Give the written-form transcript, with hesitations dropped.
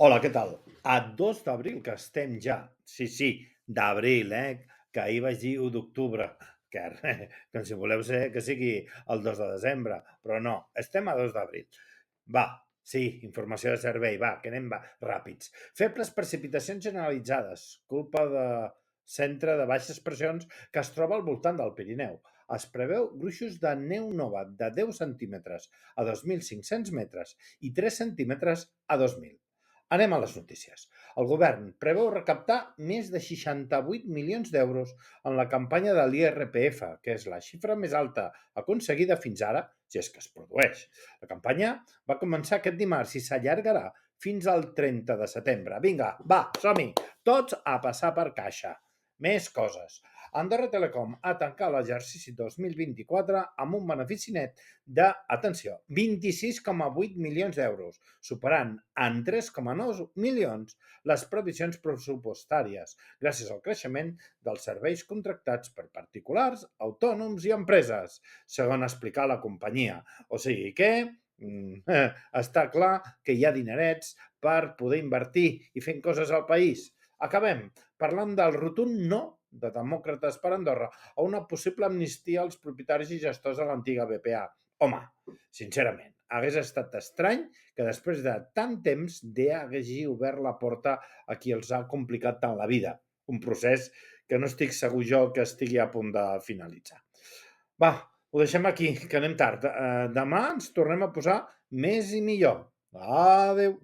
Hola, què tal? A 2 d'abril, que estem ja. Sí, sí, d'abril, que ahir vaig dir 1 d'octubre, que com si voleu ser que sigui el 2 de desembre, però no, estem a 2 d'abril. Va, sí, informació de servei, va, que anem ràpids. Febles precipitacions generalitzades, culpa de centre de baixes pressions que es troba al voltant del Pirineu. Es preveu gruixos de neu nova de 10 centímetres a 2.500 metres i 3 centímetres a 2.000. Anem a les notícies. El govern preveu recaptar més de 68 milions d'euros en la campanya de l'IRPF, que és la xifra més alta aconseguida fins ara, si és que es produeix. La campanya va començar aquest dimarts i s'allargarà fins al 30 de setembre. Vinga, va, som-hi! Tots a passar per caixa. Més coses. Andorra Telecom ha tancat l'exercici 2024 amb un benefici net de, atenció, 26,8 milions d'euros, superant en 3,9 milions les previsions pressupostàries, gràcies al creixement dels serveis contractats per particulars, autònoms i empreses, segons explicar la companyia. O sigui que està clar que hi ha dinerets per poder invertir i fent coses al país. Acabem parlant del rotund no de Demòcrates per Andorra a una possible amnistia als propietaris i gestors de l'antiga BPA. Home, sincerament, hagués estat estrany que després de tant temps hagi obert la porta a qui els ha complicat tant la vida. Un procés que no estic segur jo que estigui a punt de finalitzar. Va, ho deixem aquí, que anem tard. Demà ens tornem a posar més i millor. Adéu.